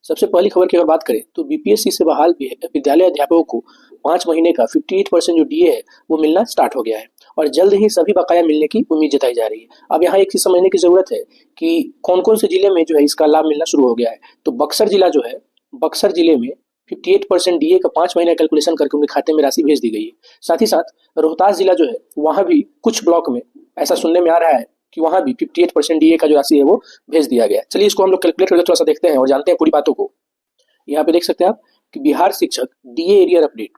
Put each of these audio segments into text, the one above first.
सबसे पहली खबर की अगर बात करें तो बीपीएससी से बहाल विद्यालय अध्यापकों को 5 महीने का 58% जो डीए है वो मिलना स्टार्ट हो गया है और जल्द ही सभी बकाया मिलने की उम्मीद जताई जा रही है। अब यहाँ एक चीज समझने की जरूरत है कि कौन कौन से जिले में जो है इसका लाभ मिलना शुरू हो गया है। तो बक्सर जिला जो है, बक्सर जिले में 58% डीए का 5 महीने कैलकुलेशन करके उनके खाते में राशि भेज दी गई है। साथ ही साथ रोहतास जिला जो है वहां भी कुछ ब्लॉक में ऐसा सुनने में आ रहा है कि वहां भी 58% डीए का जो राशि है वो भेज दिया गया। चलिए इसको हम लोग कैलकुलेट करके थोड़ा सा देखते हैं और जानते हैं पूरी बातों को। यहाँ पे देख सकते हैं आप कि बिहार शिक्षक डीए एरियर अपडेट,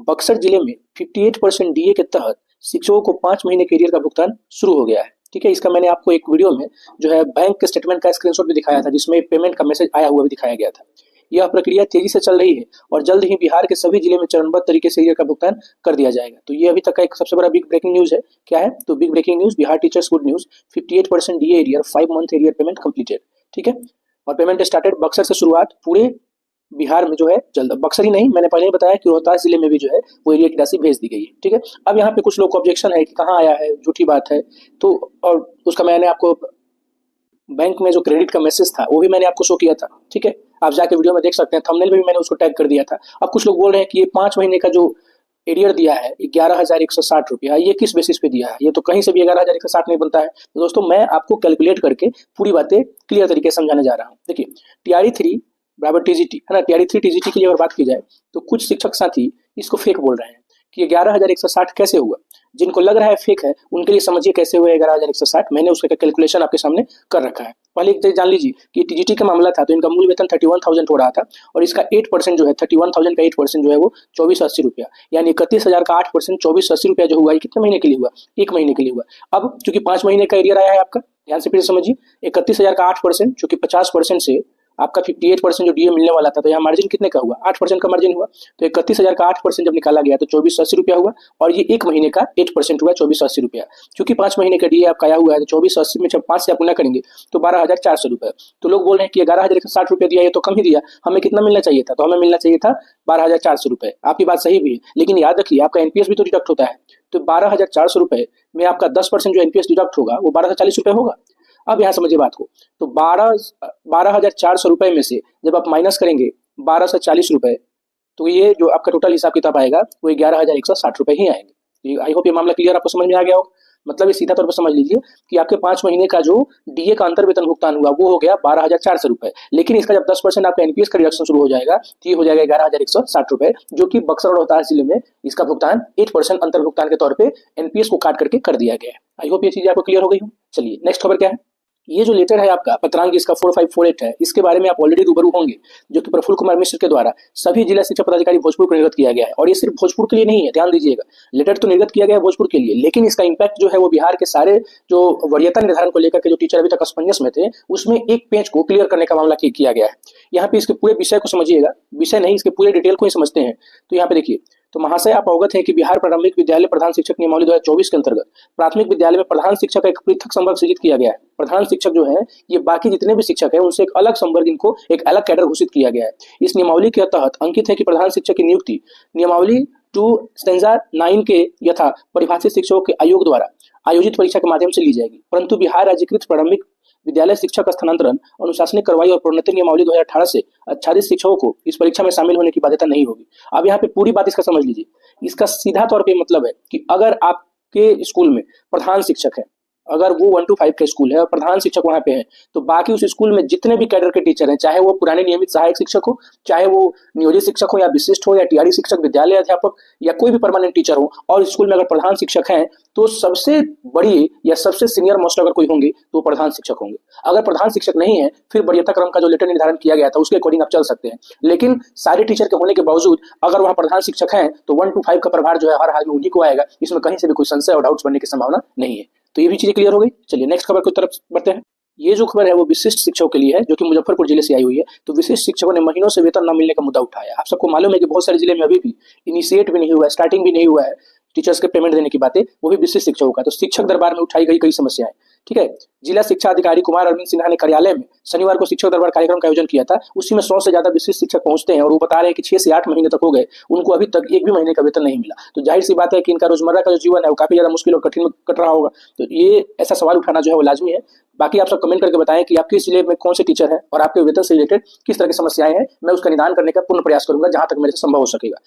बक्सर जिले में 58% डीए के तहत शिक्षकों को 5 महीने के एरियर का भुगतान शुरू हो गया है। ठीक है, इसका मैंने आपको एक वीडियो में जो है बैंक के स्टेटमेंट का स्क्रीनशॉट भी दिखाया था जिसमें पेमेंट का मैसेज आया हुआ भी दिखाया गया था। यह प्रक्रिया तेजी से चल रही है और जल्द ही बिहार के सभी जिले में चरणबद्ध तरीके से एरियर का भुगतान कर दिया जाएगा। तो ये अभी तक का एक सबसे बड़ा बिग ब्रेकिंग न्यूज है। क्या है? तो big breaking news, Bihar teachers good news, 58% DA arrear, 5 month arrear payment completed. ठीक है, और पेमेंट स्टार्टेड बक्सर से शुरुआत पूरे बिहार में जो है जल्द। बक्सर ही नहीं, मैंने पहले ही बताया कि रोहतास जिले में भी जो है वो एरिया की राशि भेज दी गई है। ठीक है, अब यहाँ पे कुछ लोग को ऑब्जेक्शन है कि कहाँ आया है, झूठी बात है। तो और उसका मैंने आपको बैंक में जो क्रेडिट का मैसेज था वो भी मैंने आपको शो किया था। ठीक है, आप जाके वीडियो में देख सकते हैं, थंबनेल में भी मैंने उसको टैग कर दिया था। अब कुछ लोग बोल रहे हैं कि ये 5 महीने का जो एरियर दिया है 11,160 रुपया, ये किस बेसिस पे दिया है? ये तो कहीं से भी 11,160 नहीं बनता है। तो दोस्तों मैं आपको कैलकुलेट करके पूरी बातें क्लियर तरीके से समझाने जा रहा हूँ। देखिए, टीआरई 3 बराबर टीजीटी है ना, टीआरई 3 टीजीटी की अगर बात की जाए तो कुछ शिक्षक साथी इसको फेक बोल रहे हैं कि 11,160 कैसे हुआ। जिनको लग रहा है फेक है उनके लिए समझिए कैसे हुआ 11,160। मैंने उसका कैलकुलेशन आपके सामने कर रखा है। पहले एक जान लीजिए कि टीजीटी का मामला था तो इनका मूल वेतन 31,000 हो रहा था और इसका 8% जो है 31,000 का 8% जो है वो 2480 रुपया, यानी 31,000 का 8% 2480 रुपया जो हुआ, ये कितने महीने के लिए हुआ? 1 महीने के लिए हुआ। अब चूंकि 5 महीने का एरियर आया है आपका, ध्यान से फिर समझिए, 31,000 का 8% चूंकि 50% से आपका 58% जो डीए मिलने वाला था, तो यहाँ मार्जिन कितने का हुआ? 8% का मार्जिन हुआ। तो 31,000 का 8% जब निकाला गया तो 2480 रुपया हुआ और ये 1 महीने का 8% हुआ 2480 रुपया। क्योंकि 5 महीने का डीए आपका आया हुआ है तो 2480 में जब 5 से आप गुना करेंगे तो 12,400 रुपये। तो लोग बोल रहे हैं कि 11,160 रुपये दिया, ये तो कम ही दिया, हमें कितना मिलना चाहिए था? तो हमें मिलना चाहिए था 12,400 रुपये। आपकी बात सही भी है, लेकिन याद रखिए आपका एनपीएस भी तो डिडक्ट होता है। तो 12,400 रुपये में आपका 10% जो एनपीएस डिडक्ट होगा वो 1240 रुपये होगा। अब यहाँ समझिए बात को, तो 12,400 रुपए में से जब आप माइनस करेंगे 1240 रुपए, तो ये जो आपका टोटल हिसाब किताब आएगा वो 11,160 रुपए ही आएंगे। आई होप ये मामला क्लियर आपको समझ में आ गया हो। मतलब ये सीधा तौर पर समझ लीजिए कि आपके 5 महीने का जो डीए का अंतर वेतन भुगतान हुआ वो हो गया 12,400 रुपए, लेकिन इसका जब 10% आपका एनपीएस का रिडक्शन शुरू हो जाएगा तो ये हो जाएगा 11,160 रुपए, जो कि बक्सर और रोहतास जिले में इसका भुगतान 8% अंतर भुगतान के तौर पे एनपीएस को काट करके कर दिया गया है। आई होप ये चीज आपको क्लियर हो गई हो। चलिए नेक्स्ट खबर क्या है। ये जो लेटर है आपका पत्रांक इसका 4548 है, इसके बारे में आप ऑलरेडी रूबरू होंगे, जो कि प्रफुल्ल कुमार मिश्र के द्वारा सभी जिला शिक्षा पदाधिकारी भोजपुर को निर्गत किया गया है। और ये सिर्फ भोजपुर के लिए नहीं है, ध्यान दीजिएगा, लेटर तो निर्गत किया गया है भोजपुर के लिए, लेकिन इसका इंपैक्ट जो है वो बिहार के सारे जो वरीयता निर्धारण को लेकर के जो टीचर अभी तक असमंजस में थे उसमें एक पेज को क्लियर करने का मामला किया गया है। यहाँ पे इसके पूरे विषय को समझिएगा, विषय नहीं इसके पूरे डिटेल को ही समझते हैं। तो यहाँ पे देखिए, तो महाशय आप अवगत हैं कि बिहार प्रारंभिक विद्यालय प्रधान शिक्षक नियमावली 2024 के अंतर्गत प्राथमिक विद्यालय में प्रधान शिक्षक का एक पृथक संवर्ग सृजित किया गया है। प्रधान शिक्षक जो है ये बाकी जितने भी शिक्षक हैं उनसे एक अलग संवर्ग, इनको एक अलग कैडर घोषित किया गया है। इस नियमावली के तहत अंकित है कि प्रधान शिक्षक की नियुक्ति नियमावली 2 स्टैंजा 9 के यथा परिभाषित शिक्षकों के आयोग द्वारा आयोजित परीक्षा के माध्यम से ली जाएगी, परंतु बिहार राज्यकृत प्रारंभिक विद्यालय शिक्षक स्थानांतरण अनुशासनिक कार्रवाई और प्रोन्नति नियमावली 2018 से आच्छादित शिक्षकों को इस परीक्षा में शामिल होने की बाध्यता नहीं होगी। अब यहाँ पे पूरी बात इसका समझ लीजिए। इसका सीधा तौर पे मतलब है कि अगर आपके स्कूल में प्रधान शिक्षक है, अगर वो 1 to 5 का स्कूल है और प्रधान शिक्षक वहां पे है, तो बाकी उस स्कूल में जितने भी कैडर के टीचर हैं, चाहे वो पुराने नियमित सहायक शिक्षक हो, चाहे वो नियोजित शिक्षक हो या विशिष्ट हो या टीआरई शिक्षक, विद्यालय अध्यापक या कोई भी परमानेंट टीचर हो, और स्कूल में अगर प्रधान शिक्षक हैं तो सबसे बड़ी या सबसे सीनियर मोस्ट अगर कोई होंगे तो प्रधान शिक्षक होंगे। अगर प्रधान शिक्षक नहीं है फिर वरीयता क्रम का जो लेटर निर्धारण किया गया था उसके अकॉर्डिंग आप चल सकते हैं, लेकिन सारे टीचर के होने के बावजूद अगर वहाँ प्रधान शिक्षक हैं तो 1 to 5 का प्रभार जो है हर हाल में उन्हीं को आएगा। इसमें कहीं से भी कोई संशय और डाउट्स बनने की संभावना नहीं है। तो ये भी चीजें क्लियर हो गई। चलिए नेक्स्ट खबर की तरफ बढ़ते हैं। ये जो खबर है वो विशिष्ट शिक्षकों के लिए है, जो कि मुजफ्फरपुर जिले से आई हुई है। तो विशिष्ट शिक्षकों ने महीनों से वेतन न मिलने का मुद्दा उठाया। आप सबको मालूम है कि बहुत सारे जिले में अभी भी इनिशिएट भी नहीं हुआ है, स्टार्टिंग भी नहीं हुआ है टीचर्स के पेमेंट देने की बातें, वो भी विशिष्ट शिक्षकों का। तो शिक्षक दरबार में उठाई गई कई समस्याएं। ठीक है। जिला शिक्षा अधिकारी कुमार अरविंद सिन्हा ने कार्यालय में शनिवार को शिक्षक दरबार कार्यक्रम का आयोजन किया था। उसी में 100 से ज्यादा विशिष्ट शिक्षक पहुंचते हैं और वो बता रहे हैं कि 6 से 8 महीने तक हो गए, उनको अभी तक एक भी महीने का वेतन नहीं मिला। तो जाहिर सी बात है कि इनका रोजमर्रा का जो जीवन है वो काफी ज्यादा मुश्किल और कठिन में कट रहा होगा। तो ये ऐसा सवाल उठाना जो है वो लाजमी है। बाकी आप सब कमेंट करके बताएं कि आप किस जिले में कौन से टीचर हैं और आपके वेतन से रिलेटेड किस तरह की समस्याएं हैं। मैं उसका निदान करने का पूर्ण प्रयास करूंगा जहां तक मेरे से संभव हो सकेगा।